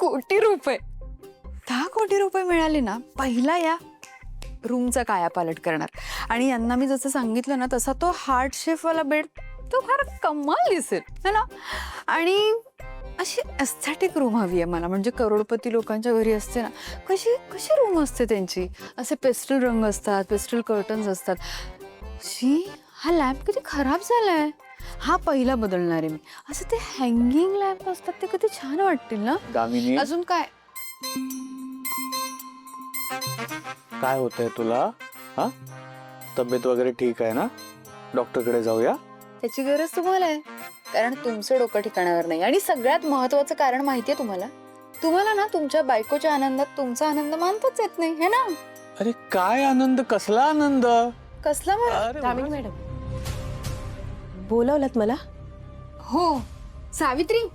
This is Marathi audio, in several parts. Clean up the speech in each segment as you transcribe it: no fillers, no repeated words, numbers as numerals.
कोटी रुपये, 10 कोटी रुपये मिळाले ना, पहिला या रूमचा कायापालट करणार. आणि यांना मी जसं सांगितलं ना तसा तो हार्ट शेफ वाला बेड तो फार कमाल दिसेल है ना. आणि अशी एस्थेटिक रूम हवी आहे मला, म्हणजे करोडपती लोकांच्या घरी असते ना कशी कशी रूम असते त्यांची, असे पेस्टल रंग असतात, पेस्टल कर्टन्स असतात. शी, हा लॅम्प किती खराब झालाय, हा पहिला बदलणार आहे मी. असं ते हँगिंग लॅम्प असतात ते किती छान वाटतील ना. दामिनी, अजून काय काय होतंय तुला? हा, तब्येत वगैरे ठीक आहे ना? डॉक्टरकडे जाऊया. त्याची गरज तुम्हाला आहे, कारण तुमचं डोकं ठिकाणावर नाही. आणि सगळ्यात महत्वाचं कारण माहितीये तुम्हाला, तुम्हाला ना तुमच्या बायकोच्या आनंदात तुमचा आनंद मानताच येत नाही है ना. अरे काय आनंद, कसला आनंद? कसला मला? अरे दामिनी मॅडम, बोलावलात मला? हो सावित्री,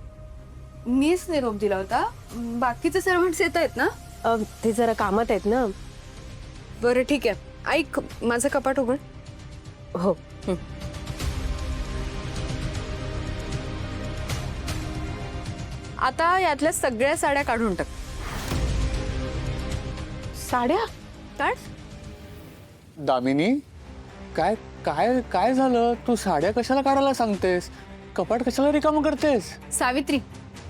मीच निरोप दिला होता. बाकीचे सर्वंट्स येत आहेत ना? ते जरा कामात आहेत ना. बरं ठीक आहे, ऐक, माझं कपाट उघड. हो. आता यातल्या सगळ्या साड्या काढून टाक. साड्या? काढ. दामिनी, काय काय काय झालं? तू साड्या कशाला काढायला सांगतेस? कपाट कशाला रिकामं करतेस? सावित्री,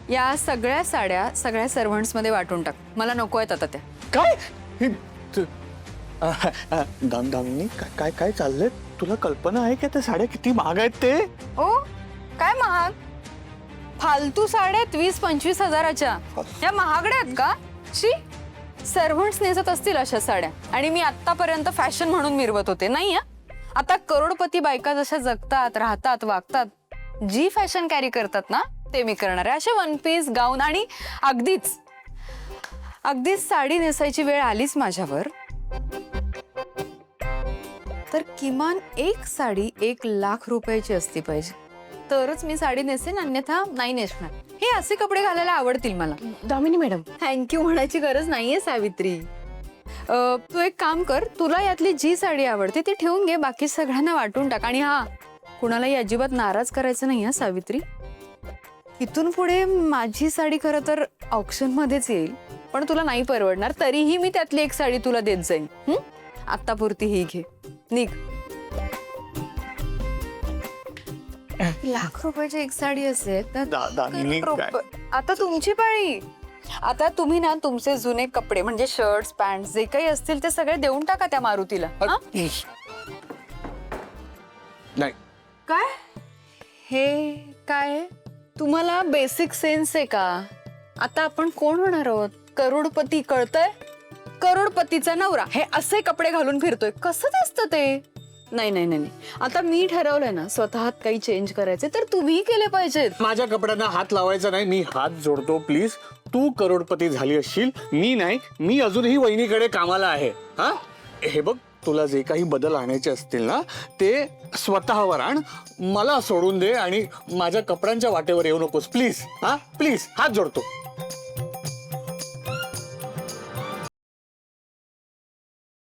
या सगळ्या साड्या सगळ्या सर्वंट्स मध्ये वाटून टाक, मला नको आहेत आता त्या. काय दामिनी, काय काय काय चाललंय? तुला कल्पना आहे का त्या साड्या किती महाग आहेत ते? ओ काय महाग? फालतू साड्या 20-25 हजाराच्या, या महागड्या आहेत का? शी, सर्वंट्स नेसत असतील अशा साड्या, आणि मी आतापर्यंत फॅशन म्हणून मिरवत होते नाही. आता करोडपती बायका जशा जगतात, राहतात, वागतात, जी फॅशन कॅरी करतात ना ते मी करणार आहे. असे वन पीस, गाऊन, आणि अगदीच अगदीच साडी नेसायची वेळ आलीच माझ्यावर तर किमान एक साडी 1,00,000 रुपयाची असती पाहिजे, तरच मी साडी नेसेन, अन्यथा नाही नेसणार. हे असे कपडे घालायला आवडतील मला. दामिनी मॅडम, थँक्यू म्हणायची गरज नाहीये सावित्री. तू एक काम कर, तुला यातली जी साडी आवडते ती ठेवून घे, बाकी सगळ्यांना वाटून टाक. आणि हा, कुणालाही अजिबात नाराज करायचं नाही हा सावित्री. इथून पुढे माझी साडी खरं तर ऑप्शन मध्येच येईल, पण तुला नाही परवडणार, तरीही मी त्यातली एक साडी तुला देत जाईन. आत्तापुरती ही घे, निघ. 1,00,000 रुपयाची एक साडी असेल तर दामिनी, काय? आता तुमची पाळी. आता तुम्ही ना तुमचे जुने कपडे म्हणजे शर्ट्स, पॅन्ट जे काही असतील ते सगळे देऊन टाका त्या मारुतीला. नाही. काय हे काय? तुम्हाला बेसिक सेन्स आहे का? आता आपण कोण होणार आहोत? करोडपती, कळतंय? करोडपतीचा नवरा हे असे कपडे घालून फिरतोय, कसं दिसतं ते? नाही नाही नाही, आता मी ठरवलंय ना स्वतःत काही चेंज करायचे, तर तुम्ही केले पाहिजेत. माझ्या कपड्यांना हात लावायचा नाही, मी हात जोडतो प्लीज. तू करोडपती झाली असशील, मी नाही. मी अजूनही वहिनीकडे कामाला आहे. हा, हे बघ, तुला जे काही बदल आणायचे असतील ना ते स्वतःवर आण, मला सोडून दे आणि माझ्या कपड्यांच्या वाटेवर येऊ नकोस प्लीज. हा प्लीज, हात जोडतो.